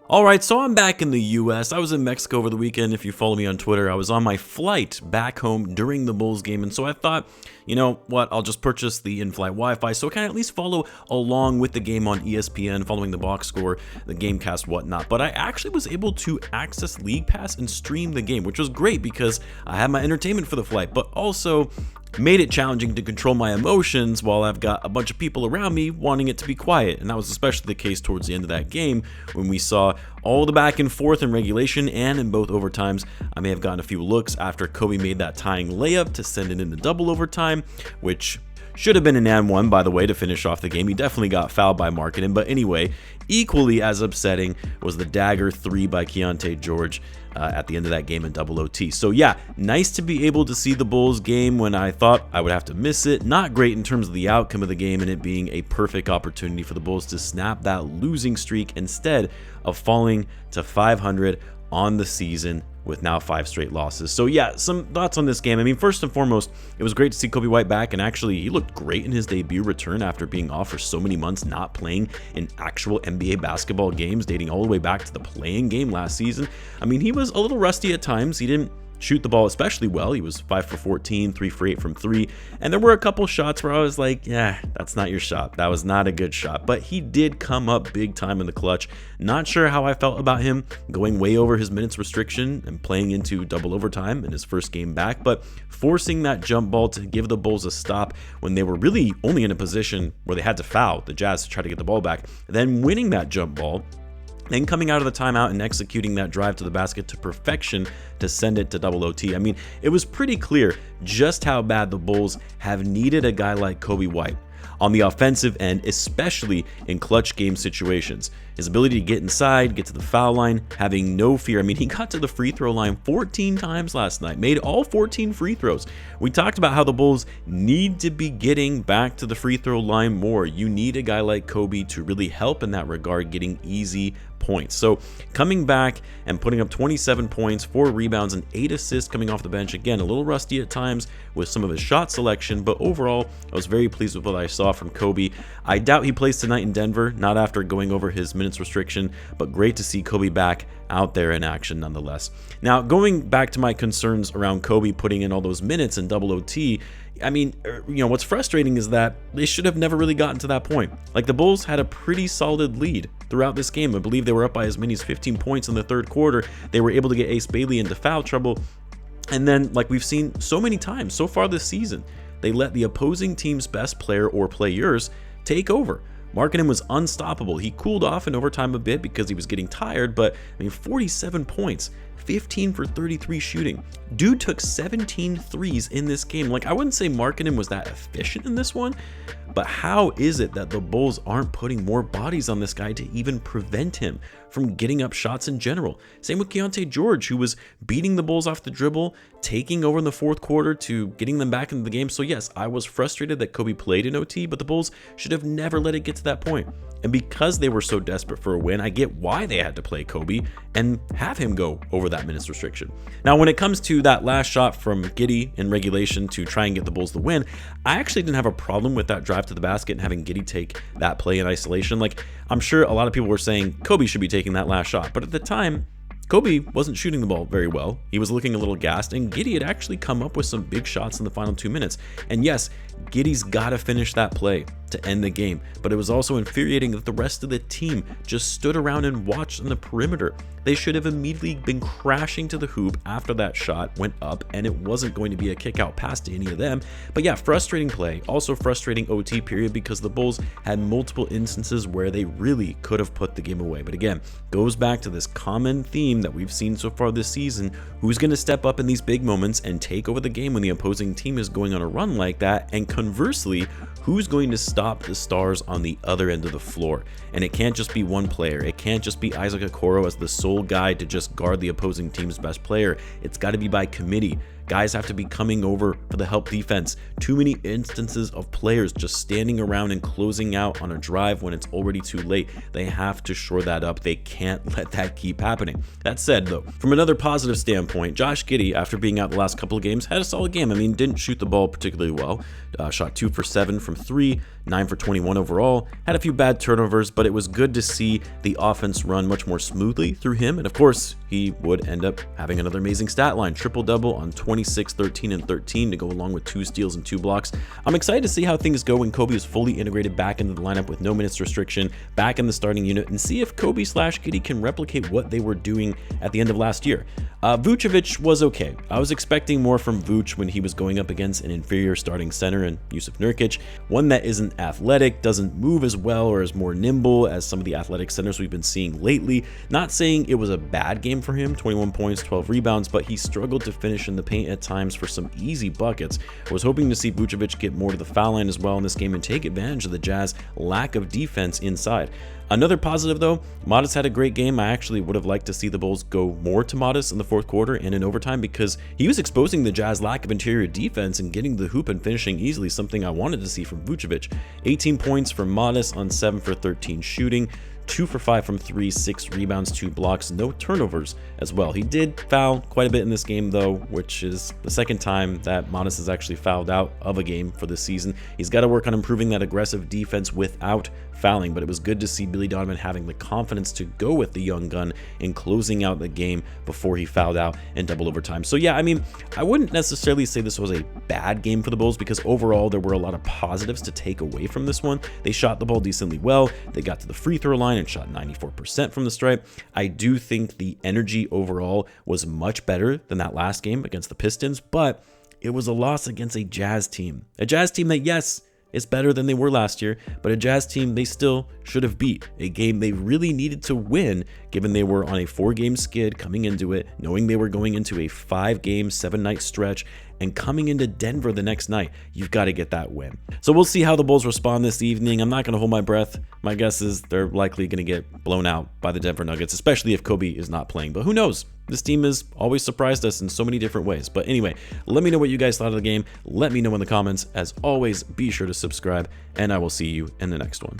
Alright, so I'm back in the US. I was in Mexico over the weekend. If you follow me on Twitter, I was on my flight back home during the Bulls game. And so I thought, you know what, I'll just purchase the in-flight Wi-Fi so I can at least follow along with the game on ESPN, following the box score, the Gamecast, whatnot. But I actually was able to access League Pass and stream the game, which was great because I had my entertainment for the flight, but also made it challenging to control my emotions while I've got a bunch of people around me wanting it to be quiet. And that was especially the case towards the end of that game when we saw all the back and forth in regulation and in both overtimes. I may have gotten a few looks after Coby made that tying layup to send it into double overtime, which should have been an and one, by the way, to finish off the game. He definitely got fouled by Markkanen, but anyway, equally as upsetting was the dagger 3 by Keyonte George at the end of that game in double OT. So yeah, nice to be able to see the Bulls game when I thought I would have to miss it. Not great in terms of the outcome of the game and it being a perfect opportunity for the Bulls to snap that losing streak instead of falling to 500 on the season with now 5 straight losses. So yeah, some thoughts on this game. I mean, first and foremost, it was great to see Coby White back, and actually he looked great in his debut return after being off for so many months, not playing in actual NBA basketball games, dating all the way back to the play-in game last season. I mean, he was a little rusty at times. He didn't shoot the ball especially well. He was 5 for 14, 3 for 8 from 3, and there were a couple shots where I was like, yeah, that's not your shot. That was not a good shot, but he did come up big time in the clutch. Not sure how I felt about him going way over his minutes restriction and playing into double overtime in his first game back, but forcing that jump ball to give the Bulls a stop when they were really only in a position where they had to foul the Jazz to try to get the ball back, then winning that jump ball, then coming out of the timeout and executing that drive to the basket to perfection to send it to double OT. I mean, it was pretty clear just how bad the Bulls have needed a guy like Coby White on the offensive end, especially in clutch game situations. His ability to get inside, get to the foul line, having no fear. I mean, he got to the free throw line 14 times last night, made all 14 free throws. We talked about how the Bulls need to be getting back to the free throw line more. You need a guy like Coby to really help in that regard, getting easy points. So coming back and putting up 27 points, 4 rebounds, and 8 assists coming off the bench. Again, a little rusty at times with some of his shot selection, but overall, I was very pleased with what I saw from Coby. I doubt he plays tonight in Denver, not after going over his minutes restriction, but great to see Coby back out there in action nonetheless. Now, going back to my concerns around Coby putting in all those minutes in double OT, I mean, what's frustrating is that they should have never really gotten to that point. Like, the Bulls had a pretty solid lead throughout this game. I believe they were up by as many as 15 points in the third quarter. They were able to get Ace Bailey into foul trouble. And then, like we've seen so many times so far this season, they let the opposing team's best player or players take over. Markkanen was unstoppable. He cooled off in overtime a bit because he was getting tired, but I mean, 47 points, 15 for 33 shooting. Dude took 17 threes in this game. Like, I wouldn't say Markkanen was that efficient in this one, but how is it that the Bulls aren't putting more bodies on this guy to even prevent him from getting up shots in general? Same with Keyonte George, who was beating the Bulls off the dribble, taking over in the fourth quarter to getting them back into the game. So yes, I was frustrated that Coby played in OT, but the Bulls should have never let it get to that point. And because they were so desperate for a win, I get why they had to play Coby and have him go over that minutes restriction. Now, when it comes to that last shot from Giddey in regulation to try and get the Bulls the win, I actually didn't have a problem with that drive to the basket and having Giddey take that play in isolation. Like, I'm sure a lot of people were saying Coby should be taking that last shot, but at the time, Coby wasn't shooting the ball very well. He was looking a little gassed, and Giddey had actually come up with some big shots in the final 2 minutes. And yes, Giddey's got to finish that play to end the game, but it was also infuriating that the rest of the team just stood around and watched on the perimeter. They should have immediately been crashing to the hoop after that shot went up, and it wasn't going to be a kick out pass to any of them. But yeah, frustrating play, also frustrating OT period because the Bulls had multiple instances where they really could have put the game away. But again, goes back to this common theme that we've seen so far this season. Who's going to step up in these big moments and take over the game when the opposing team is going on a run like that? And conversely, who's going to stop the stars on the other end of the floor? And it can't just be one player. It can't just be Isaac Okoro as the sole guy to just guard the opposing team's best player. It's got to be by committee. Guys have to be coming over for the help defense. Too many instances of players just standing around and closing out on a drive when it's already too late. They have to shore that up. They can't let that keep happening. That said, though, from another positive standpoint, Josh Giddey, after being out the last couple of games, had a solid game. I mean, didn't shoot the ball particularly well. Shot 2 for 7 from 3, 9 for 21 overall. Had a few bad turnovers, but it was good to see the offense run much more smoothly through him. And of course, he would end up having another amazing stat line. Triple-double on 26, 13, and 13 to go along with 2 steals and 2 blocks. I'm excited to see how things go when Coby is fully integrated back into the lineup with no minutes restriction, back in the starting unit, and see if Coby/Giddey can replicate what they were doing at the end of last year. Vucevic was okay. I was expecting more from Vuce when he was going up against an inferior starting center in Jusuf Nurkic, one that isn't athletic, doesn't move as well or is more nimble as some of the athletic centers we've been seeing lately. Not saying it was a bad game for him, 21 points, 12 rebounds, but he struggled to finish in the paint at times for some easy buckets. I was hoping to see Vucevic get more to the foul line as well in this game and take advantage of the Jazz lack of defense inside. Another positive though, Modest had a great game. I actually would have liked to see the Bulls go more to Modest in the fourth quarter and in overtime because he was exposing the Jazz lack of interior defense and getting the hoop and finishing easily, something I wanted to see from Vucevic. 18 points from Modest on 7 for 13 shooting. 2 for 5 from 3, 6 rebounds, 2 blocks, no turnovers as well. He did foul quite a bit in this game though, which is the second time that Modest has actually fouled out of a game for this season. He's got to work on improving that aggressive defense without fouling, but it was good to see Billy Donovan having the confidence to go with the young gun in closing out the game before he fouled out in double overtime. So yeah, I mean, I wouldn't necessarily say this was a bad game for the Bulls because overall there were a lot of positives to take away from this one. They shot the ball decently well. They got to the free throw line and shot 94% from the stripe. I do think the energy overall was much better than that last game against the Pistons, but it was a loss against a Jazz team. A Jazz team that, yes, is better than they were last year, but a Jazz team they still should have beat. A game they really needed to win, given they were on a 4-game skid coming into it, knowing they were going into a 5-game, 7-night stretch, and coming into Denver the next night. You've got to get that win. So we'll see how the Bulls respond this evening. I'm not going to hold my breath. My guess is they're likely going to get blown out by the Denver Nuggets, especially if Coby is not playing. But who knows? This team has always surprised us in so many different ways. But anyway, let me know what you guys thought of the game. Let me know in the comments. As always, be sure to subscribe, and I will see you in the next one.